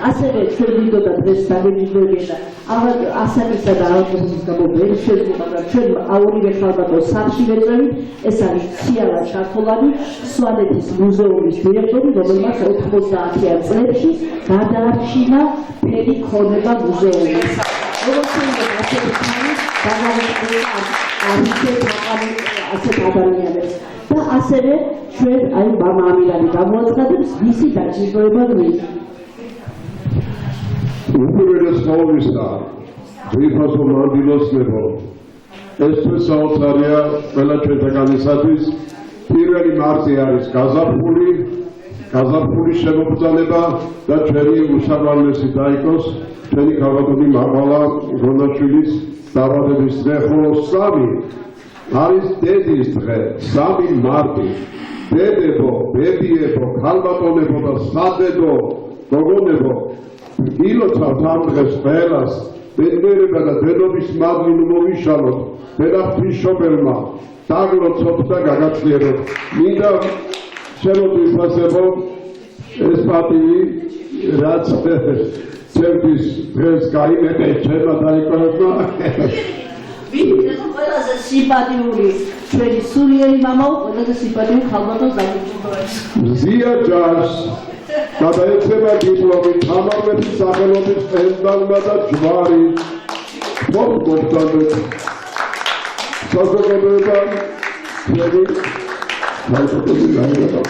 ასევე ჩვენ მინდოდა დღეს დაგეჯილდოვებინა და ასაკისა და ავტობუსის გამო ვერ შეძლო, მაგრამ ჩვენ ორივე ქალბატონს სახლში ვეწევით. ეს არის ციალა ჩარქოლანი, სვანეთის მუზეუმის დირექტორი, რომელმაც 90-იან წლებში გადაარჩინა მთელი ქონება მუზეუმის. როგორც უნდა ასეთი ქალი დაგავიწყდება ასეთ ადამიანებს. და ასევე ჩვენ აი მამა ამირანი გამოაცხადებს მისი დაჯილდოება გვინდა. უპირველეს ყოვლისა, ძვირფასო მანდილოსნებო, ეს თქვენ საოცარია ყველა ჩვენთაგანისათვის. 1 მარტი არის გაზაფხული გაზაფხულის შემოგზანება და ჩვენი უსამართლესი დაიკოს ჩვენი ქალბატონი მაღალა გონაშვილის დაბადების დღე, ხოლო 3 არის დედის დღე, 3 მარტი. დედებო, ბებიებო, ქალბატონებო და სადედო, გოგონებო, ილოცავთ ამ დღეს ყველას, ბედნიერება და დედობის მადლი მოვიშალოთ, დედაფთვისმშობელმა დაგლოცოთ და გაგაცნიეროთ. მინდა შემოგვიფასებო ეს პატივი, რაც ჩემთვის დღეს გაიმეტე ჩემმა დაიკავებმა. ვინმე ყველაზე სიმპათიური ჩვენი სულიერი მამაო, ყველაზე სიმპათიური ქალბატონს დაგუჭირდეთ. მზია ჯარს გადაეცემა დიპლომი თამარმეთის სახელობის ყენდალმა და ჯვარი მოგდანეთ საზოგადოება ჩვენი ქალბატონი გაიგო.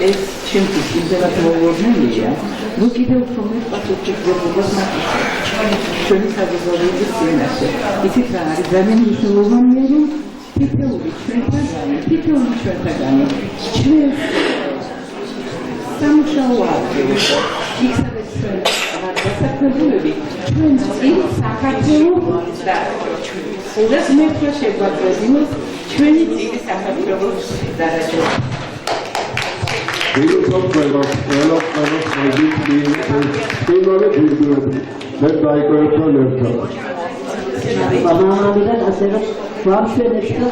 ეს ჩემთვის იმდენად მოულოდნელია, რომ კიდევ უფრო მეტ პასუხისმგებლობას ჩვენი საზოგადოების წინაშე. იცით რა არის ძალიან მნიშვნელოვანია, რომ თითოეული ჩვენთაგანი ჩვენ სამუშაო ადგილს იქ სადაც ჩვენ დასაქმებულები ჩვენ წინ საქართველოს და უდას მეფე შეგვაძლევს ჩვენი წინის საქართველოს დარაჯა. ვილოცავთ ყველას მე დაიკავებთან ერთად. მამამიდან ასე რომ ვამშვენებს და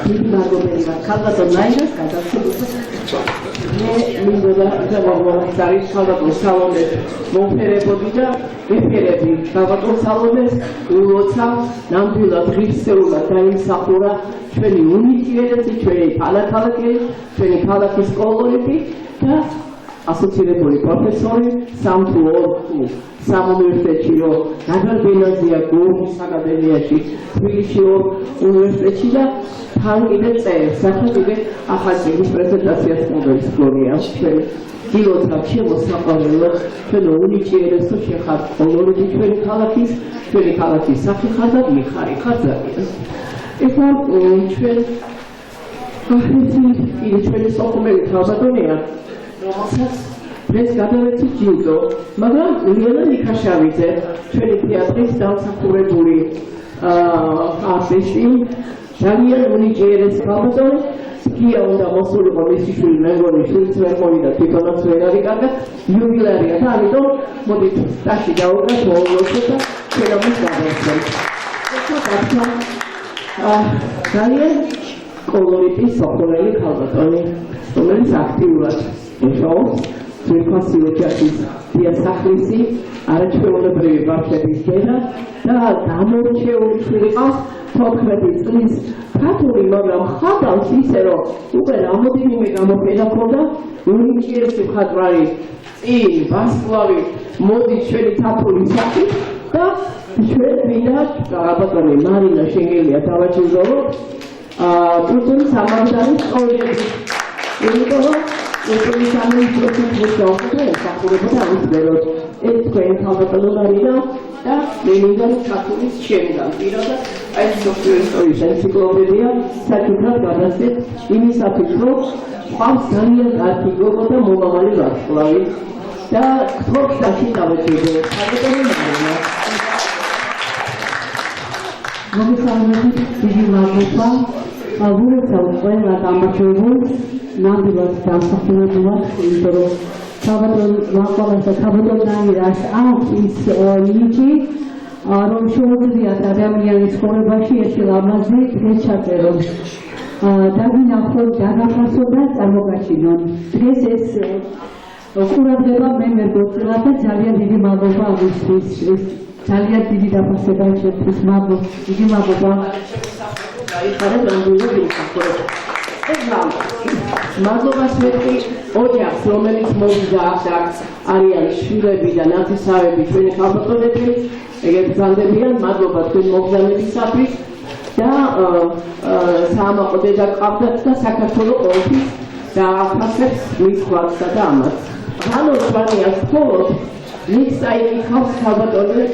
დიდი მადლობელი ვარ ქალბატონ ნაირას გადასულებას. მე მინდოდა გამოვაყარი ქალბატონ სალონეს მომფერებოდი და მეფერები ქალბატონ სალონეს ულოცავ ნამდვილად ღირსეულად დაიმსახურა ჩვენი უნიკიერი, ჩვენი ქალაქი, ჩვენი ქალაქის კოლორიტი და ასოცირებული პროფესორი სამუნივერსიტეტში რომ გადარბინაზია გორგის აკადემიაში, თბილისში უნივერსიტეტში და თან კიდე წერს, საერთოდ კიდე ახალწლის პრეზენტაციას მოგებს გლორია. ჩვენ გილოცავთ შემოსაყვანელო, ჩვენ უნიკიერესო შეხართ კოლორიტი ჩვენი ქალაქის სახე ხარ და მიხარი ხარ ძალიან. ეხლა ჩვენ ჩვენი სოხუმელი ქალბატონია, რომელსაც დღეს გადავეცით ჯილდო, მაგრამ ლიანა ნიქაშავიძე, ჩვენი თეატრის დამსახურებული არტისტი, ძალიან უნიკიერეს ქალბატონი, გია უნდა მოსულიყო მისი შვილი, მე მგონი შვილიც ვერ მოვიდა, თვითონაც ვერ არის კარგად, იუბილეარია და ამიტომ მოდით ტაში დავუყრათ, მოულოცოთ და ჩვენამდე გადავეცეთ. ძალიან კოლორიტი სოხუმელი ქალბატონი, რომელიც აქტიურად მუშაობს ძვირფასი ოჯახის დიასახლისი, არაჩვეულებრივი ბავშვების დედა და გამორჩეული შვილი ყავს 14 წლის ქართული, მაგრამ ხადავს ისე, რომ უკვე რამოდენიმე გამოფენა ქონდა, უნიკიერესი მხატვარი წინ ვარსკვლავი მოდის ჩვენი ქართული სახით და ჩვენ მინდა ქალბატონი მარინა შენგელია დავაჩვენოთ კულტურის სამართლის პროექტი. იმიტომ კულტურის სამართლის პროექტი ესახურებოდა ამის ველოთ. ეს თქვენ ქალბატონო მარინა და მე მინდა ქართულის შემდგომ პირადად აი სოციალური ენციკლოპედია საკუთრად გადასცეთ იმისათვის, რომ ყავს ძალიან კარგი გოგო და მომავალი ვარსკვლავი და გთხოვთ დაში დავეჭირდე ქალბატონო მარინა. მოგესალმებით, დიდი მადლობა. ვულოცავ ყველა გამარჯვებულს, ნამდვილად დამსახურებულად, იმიტომ რომ ქალბატონ ნაირას აქვს ის ნიჭი, რომ შეუძლიათ ადამიანის ცხოვრებაში ერთი ლამაზი დღეს ჩაწერონ. დაგინახოთ, დაგაფასოთ და წარმოგაჩინონ. დღეს ეს ყურადღება მე ვერ გოწილა და ძალიან დიდი მადლობა ამისთვის. ძალიან დიდი დაფასება ჩემთვის, დიდი მადლობა. გაიხარა ნამდვილად იმსახურება. მადლობას ვეთქვი ოჯახს, რომელიც მოვიდა აქ არიან შვილები და ნათესავები ჩვენი ქალბატონები, ეგრეთ გრძანდებიან, მადლობა თქვენ მოგზაურობისათვის და საამაყო დედა ყავდათ და საქართველოს ყოველთვის დააფასებს მის ხვაცსა და ამას. განოს ვარიანს მხოლოდ მის აიკითხავს ქალბატონი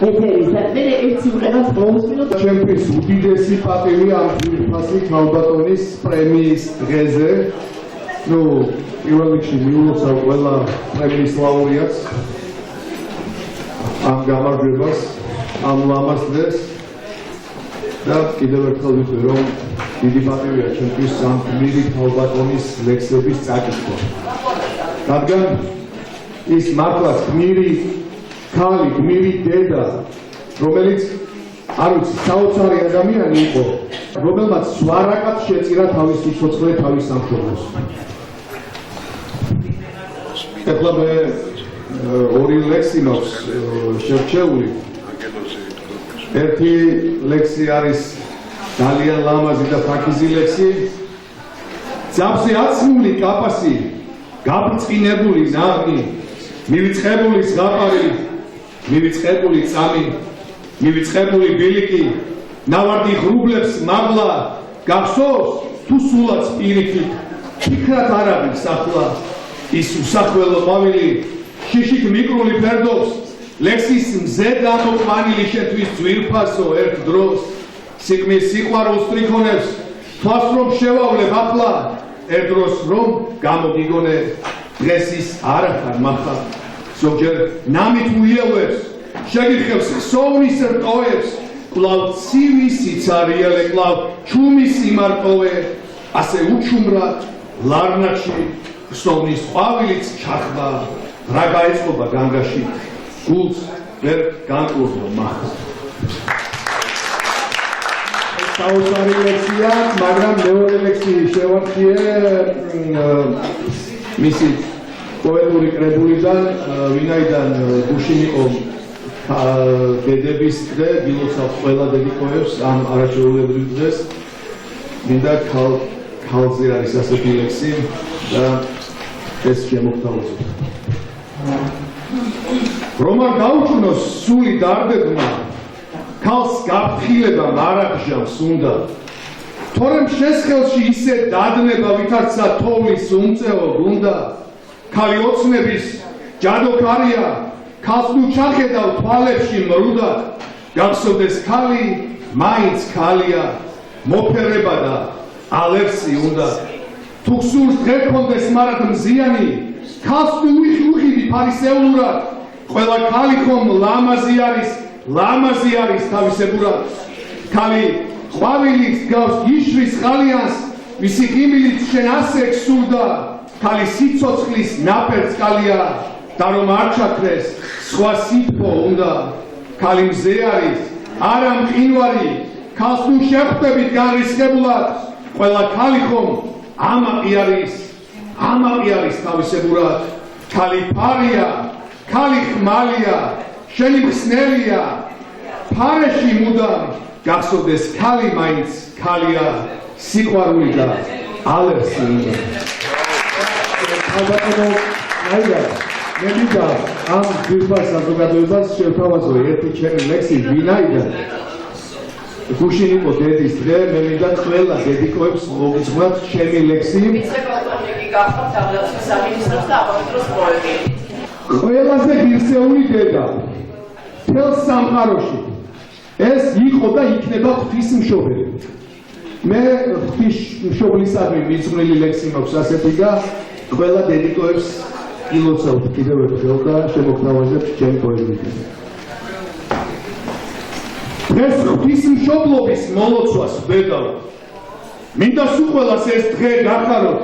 ეთერის და მე ერთ სიმღერას მოვუსმინოთ. ჩემთვის უდიდესი პატივი ამ ძვირფასი ქალბატონის პრემიის დღეზე. ნუ პირველ რიგში მიულოცავ ყველა პრემიის ლაურეატს ამ გამარჯვებას, ამ ლამაზ დღეს და კიდევ ერთხელ ვიტყვი, რომ დიდი პატივია ჩემთვის ამ გმირი ქალბატონის ლექსების წაკითხვა. რადგან ის მართლაც გმირი ქალი, გმირი დედა, რომელიც არ ვიცი, საოცარი ადამიანი იყო, რომელმაც სვარაკად შეწირა თავის სიცოცხლე, თავის სამშობლოს. ეხლა მე ორი ლექსი მაქვს შერჩეული. ერთი ლექსი არის ძალიან ლამაზი და ფაქიზი ლექსი. ძაბზე აცმული კაპასი, გაბრწყინებული ნაღი, მივიწყებული ზღაპარი, მივიწყებული წამი, მივიწყებული ბილიკი, ნავარდი ღრუბლებს მაღლა, გახსოვს თუ სულაც პირიქით, ფიქრად არ არის ახლა ის უსახველო ყვავილი, შიშით მიკრული ფერდობს, ლექსის მზე გამოყვანილი შეთვის ძვირფასო ერთ დროს, სიკვნის სიყვარულს ტრიქონებს, თვალს რომ შევავლებ ახლა, ერთ დროს რომ გამოგიგონე, დღეს ის არახარ მახარ, ზოგჯერ ნამით უიელვებს, შეგიხებს ხსოვნის რტოებს, კვლავ ცივი სიცარიელე, კვლავ ჩუმი სიმარტოვე, ასე უჩუმრად ლარნაკში ხსოვნის ყვავილიც ჩახდა, რა გაეწყობა განგაში, გულს ვერ განკურნო მახარ. საოცარი ლექსია, მაგრამ მეორე ლექსი შევარჩიე მისი პოეტური კრებულიდან, ვინაიდან გუშინ იყო დედების დღე, გილოცავ ყველა დედიკოებს ამ არაჩვეულებრივ დღეს, მინდა ქალზე არის ასეთი ლექსი და ეს შემოგთავაზოთ. რომ არ გაუჩნოს სული დარდებმა, ქალს გაფრთხილებამ არ აღჟამს უნდა. თორემ შესხელში ისე დადნება, ვითარცა თოვლის უმწეო გუნდა. ქალი ოცნების ჯადოქარია, ქალს ნუ ჩახედავ თვალებში მრუდად. გახსოვდეს ქალი, მაინც ქალია, მოფერება და ალერსი უნდა. თუ გსურს დღე გქონდეს მარად მზიანი, ქალს ნუ უხიდი ფარისეულურად. ყველა ქალი ხომ ლამაზი არის თავისებურად. ქალი ყვავილის გავს იშვის ხალიანს, მისი ღიმილით შენ ასე გსურდა. ქალი სიცოცხლის ნაპერწკალია და რომ არ ჩაქრეს სხვა სითბო უნდა. ქალი მზე არის, არა მყინვარი, ქალს ნუ შეხვდებით განრისხებულად. ყველა ქალი ხომ ამაყი არის თავისებურად. ქალი ფარია, ქალი ხმალია, შენი ხსნელია, ფარეში მუდამ გახსოვდეს ქალი მაინც ქალია, სიყვარული და ალერსი უნდა. ალბათო, აიგა, მე მინდა ამ ძვირფას საზოგადოებას შევთავაზო ერთი ჩემი ლექსი, ვინაიდან გუშინ იყო დედის დღე, მე მინდა ყველა დედიკოებს მოგიძღვნათ ჩემი ლექსი. ვიცე-პოლკოვნიკი გახდათ თავდაცვის სამინისტროს და ამავე დროს პოეტი. ყველაზე ღირსეული დედა მთელ სამყაროში ეს იყო და იქნება ღვთისმშობელი. მე ღვთისმშობლისადმი მიძღვნილი ლექსი მაქვს ასეთი და ყველა დედიკოებს ილოცავთ კიდევ ერთხელ და შემოგთავაზებთ ჩემი პოეზიით. დღეს ღვთისმშობლობის მოლოცვას ვბედავ. მინდა სულ ყველას ეს დღე გახაროთ.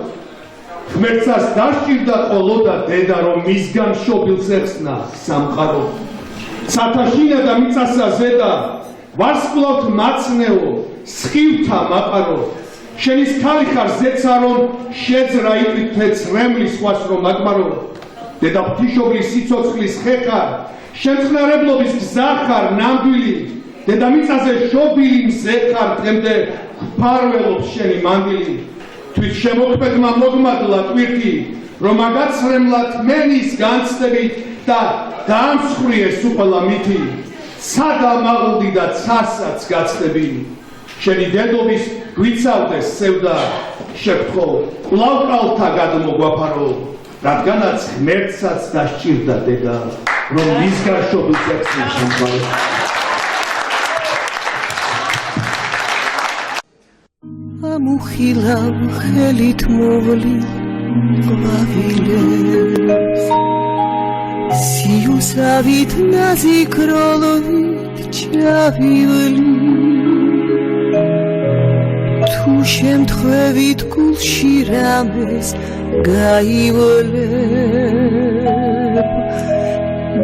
ღმერთსაც დასჭირდა ყოლო და დედა, რომ მისგან შობილს ეხსნა სამყარო. ცათაშინა და მიწასა ზედა, ვარსკვლავთ მაცნეო, სხივთა მაყარო. შენის ქალი ხარ ზეცა, რომ შეძრა იტვით ცრემლის ხვას რომ აკმარო. დედა ღვთისმშობლის სიცოცხლის ხეხარ, შემწყნარებლობის გზა ხარ ნამდვილი. დედამიწაზე შობილი მზე ხარ, თემდე გფარველობს შენი მანდილი. თვით შემოქმედმა მოგმადლა ტვირთი, რომ აგაცრემლა თმენის განცდებით და დაამსხვრიეს უყველა მითი. საგამაღლდი და ცასაც გაცდებინი შენი დედობის გვიცავდეს სევდა შეგთხოვ კვლავ კალთა გადმოგვაფარო რადგანაც ღმერთსაც დასჭირდა დედა რომ მის გარშობილ ტექსტს შემოყარო ამუხილავ ხელით მოვლი ყვავილებს სიუსავით ნაზიქროლობით ჩავივლი თუ შემთხვევით გულში რამეს გაივლებ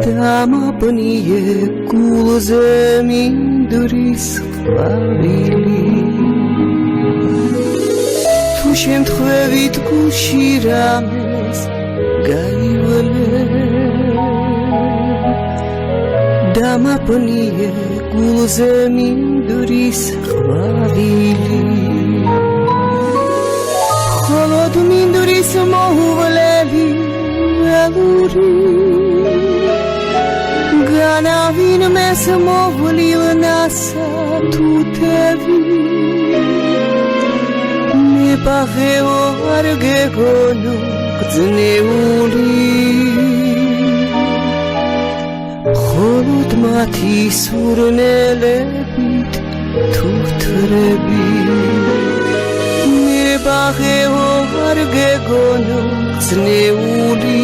დამაბნიე გულზე მინდვრის ყვავილი თუ შემთხვევით გულში რამეს გაივლებ დამაბნიე გულზე მინდვრის ყვავილი холод მინდვრის მოუვლელი ველური განავინ მეს მოვლილ ნასათუთები მებაღეო არ გეგონო გძნეული холод მათი სურნელებით თუთრები მებაღეო არ გეგონო გძნეული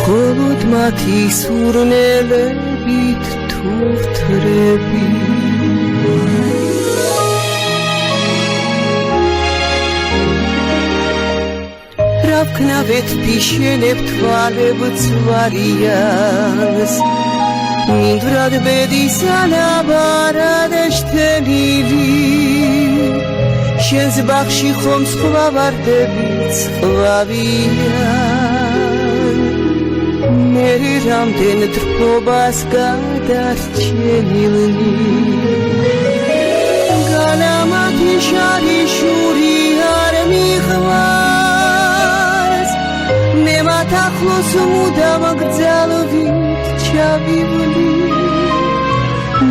холод მათი სურნელებით თუთრები რავქნავეთ ფიშენებ თვალებ ცვარიანს მინდვრად ბედის ანაბარად შთენილი შენს ბაღში ხომ სხვა ვარდებიც ყვავიან მერი რამდენ დრფობას გადარჩენილნი განამათი შარი შური არ მიხვარს მე მათ ახლოს მუდამ გძალვით ჩავივლი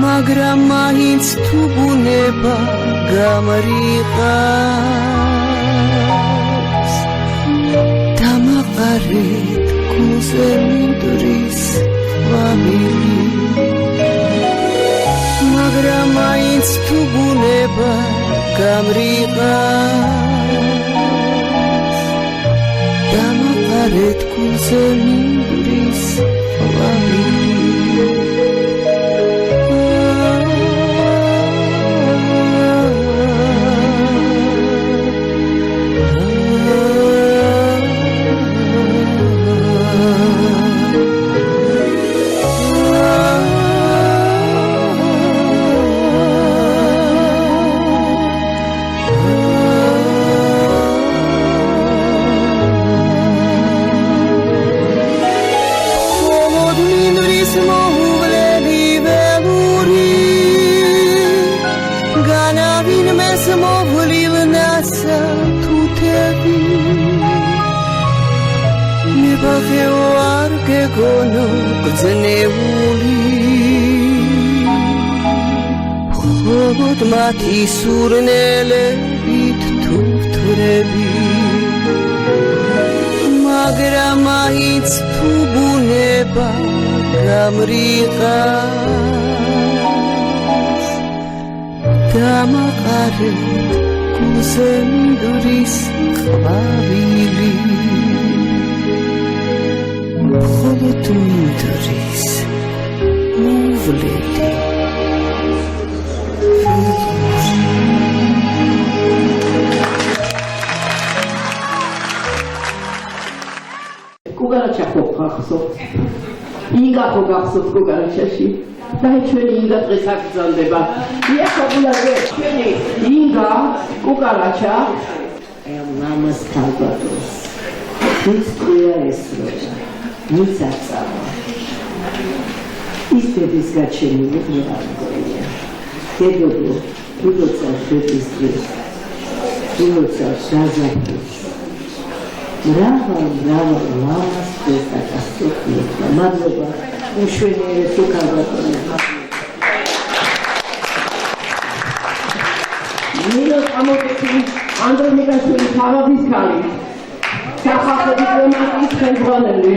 მაგრამ მაინც თუ ბუნება გამრიყავს დამაყარეთ გულზე მინდვრის ყვავილი მაგრამ მაინც თუ ბუნება გამრიყავს დამაყარეთ გულზე მინდვრის ყვავილი მებაღეო არ გეგონო გძნეული ხოლოდ მათი სურნელებით თუთრები მაგრამ მაინც თუ ბუნება გამრიყავს დამაყარეთ გულზე მინდვრის ყვავილი холод მინდვრის მოვლელი კუგარაჩა ხო გახსოვთ ინგა ხო გახსოვთ კუგარაჩაში და ჩვენი ინგა დღეს აგრძელდება იაკობულაზე ჩვენი ინგა კუგარაჩა მამას ქალბატონს ის ყია ესროდა ის აცავა ის დედის გაჩენილი მიღალგოია დედობო როცა შედის დღეს როცა შაზაფის მრავალ ლამას დესაკას სოფიეთმა. მადლობა უშვენიერეთ უქალბატონებმა. ნინო წამოგეცი ანდრონიკაშვილი თავადის ქალი სახალხო დიპლომატიის ხელმძღვანელი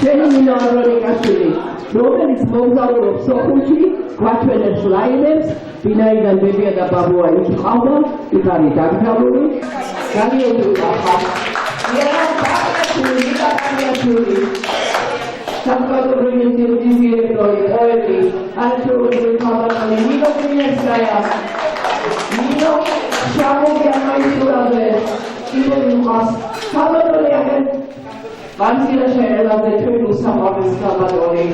ჩვენი ნინო ანდრონიკაშვილი რომელიც მოგზაურობს სოხუმში გვაჩვენებს ლაინებს ვინაიდან ბებია და ბაბუა იქ ყავდა იქ არის დაკრძალული განიერთება Sabbatorul direttore, poeti, arciuri, cavalli, Nino Finestra, Nino, siamo che a noi sull'ave, Nino Lumas, Salvatore, Vanzi la scena del tuo Sabbatorul Salvatore,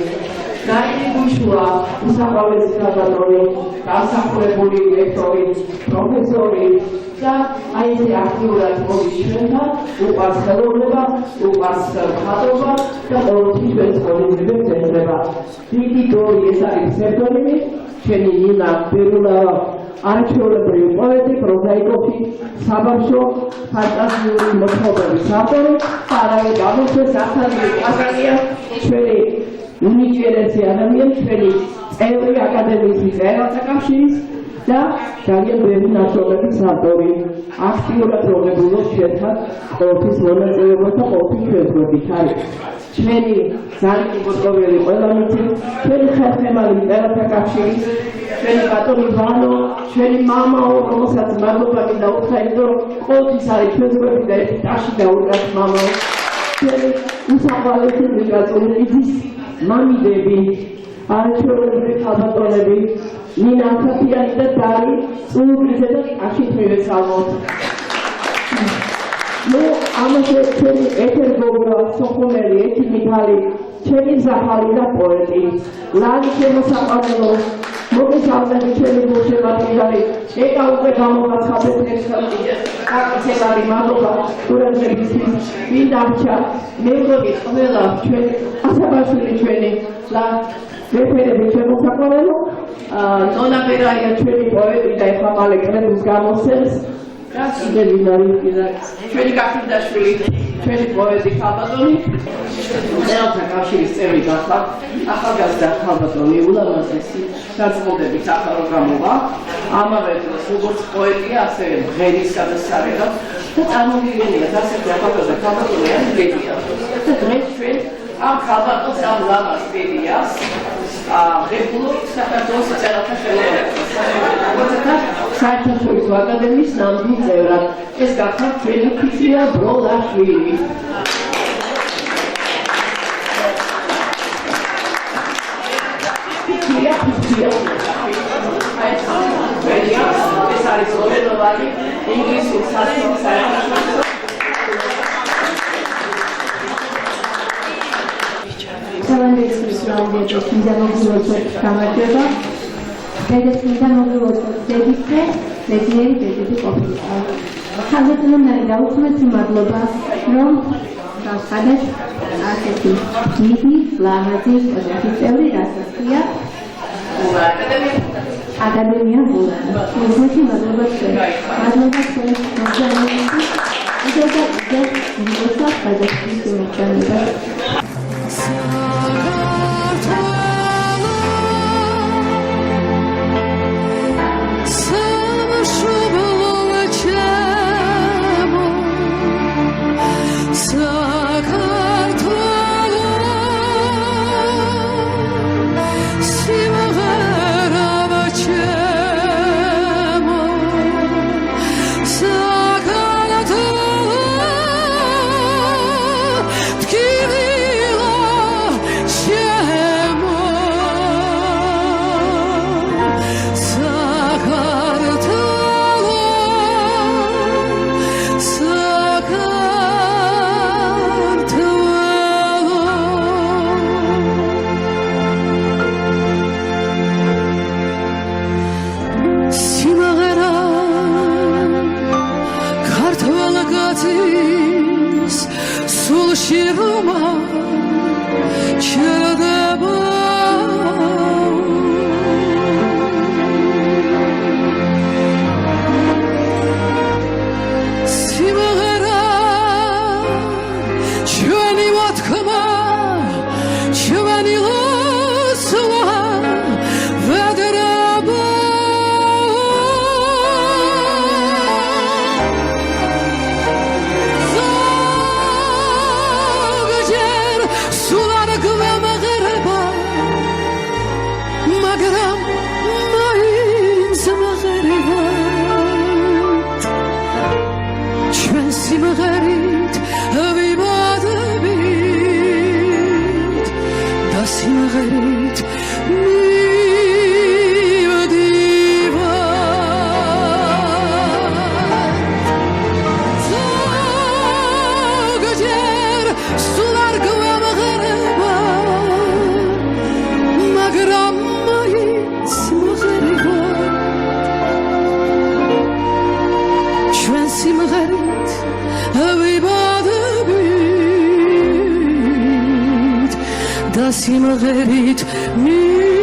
Nai Bushua, Sabbatorul Salvatore, Casa Puri, Lettori, Professori, და აი ესე აქტიურად მოვიშვენდა უყვარს ხელოვნება, უყვარს ხატობა და ყოველთვის ჩვენს ყოლიბებს ეძება. დიდი დორი ეს არის ფსევდონიმი, ჩვენი ნინა ბერულავა არჩეულებრივი პოეტი, პროზაიკოსი, საბავშვო ფანტაზიური მოთხრობების ავტორი, არავე გამოსვეს ახალი აკადემია, ჩვენი უნიჭიერესი ადამიანი, ჩვენი წევრი აკადემიის მწერალთა კავშირის და ძალიან ბევრი ნაშრომების ავტორი. აქტიურად როლებულობს ჩვენთან ყოველთვის მონაწილეობა და ყოველთვის ჩვენს გვერდით არის. ჩვენი ძალიან მოგწოვილი ყველამიცი, ჩვენი ხერხემალი მწერალთა კავშირი, ჩვენი ბატონი ვანო, ჩვენი მამაო, რომელსაც მადლობა მინდა უთხრა, იმიტომ რომ ყოველთვის არის ჩვენს გვერდით და ერთი ტაში დაურგათ მამაო. ჩვენი უსაყვარლესი მიგრაციული მამიდები, არჩეულებრივი ქალბატონები, ნინა საფიანი და დარი წულუკიძე და აშით მივეცალოთ. ნუ ამაზე ჩვენი ეთერგოგრა, სოხუმელი, ეთიმითალი, ჩემი ზახალი და პოეტი, ლარი შემოსაყვანელო, მოგესალმები ჩვენი გულშემატკივარი, ეკა უკვე გამოგაცხადეთ ერთად, კაკიცელარი მადლობა ყურადღებისთვის, ვინ დარჩა, მე მგონი ყველა ჩვენი ასაბაშვილი ჩვენი რეფერები შემოსაყვანელო, ნონა ბერაია ჩვენი პოეტი და ეხლა მალე კრებულს გამოსცემს და კიდევ არის ჩვენი გახინდაშვილი, ჩვენი პოეტი ქალბატონი, მწერალთა კავშირის წევრი გახლავთ, ახალგაზრდა ქალბატონი, ულამაზესი საზღუდებით ახალ გამოვა, ამავე დროს როგორც პოეტია, ასევე მღერის გადასარევად და წარმოგიდგენიათ ასეთი ახალგაზრდა ქალბატონი არის ბებია. და დღეს ჩვენ ამ ქალბატონს ამ ლამაზ ბებიას ღებულობთ საქართველოს მწერალთა ხელოვნებას და საერთაშორისო აკადემიის ნამდვილ წევრად. ეს გახლავთ ჩვენი ფიქრია ბროლაშვილი. ეს არის ლორენოვანი ინგლისურ საერთაშორისო Kalendariskis raundietos mida mobilozot გამარჯობა. დედასმინდა მოვილოცოთ დედისე, მეძიერი დედები ყოფილა. ხალხებთან დაუხმეთ მადლობა, რომ გავხადეთ ასეთი დიდი ლამაზი ოჯახის წევრი რასასია აკადემია ბულანი. მოგეთი მადლობა ჩვენ. მადლობა ჩვენ მოგვიანებით. იგივე მოგესალმებით გადაცემის მოჩვენება. Come სიმღერით მივდივართ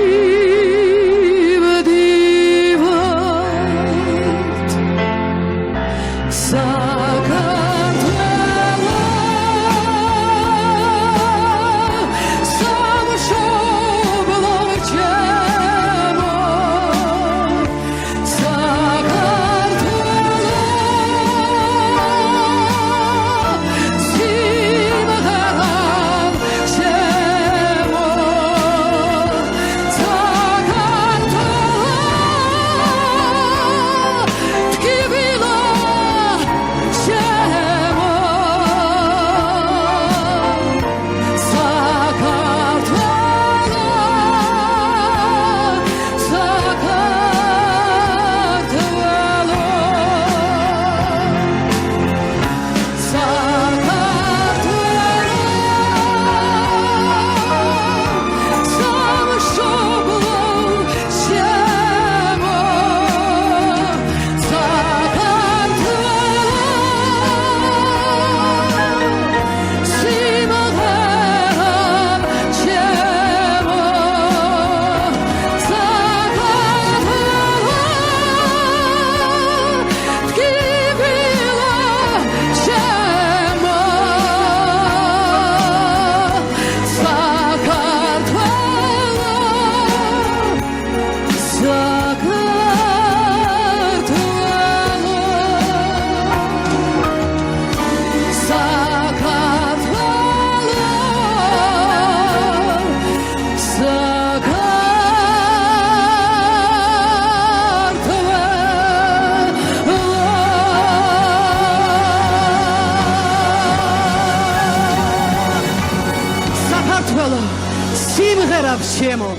სიმღერა ჩემო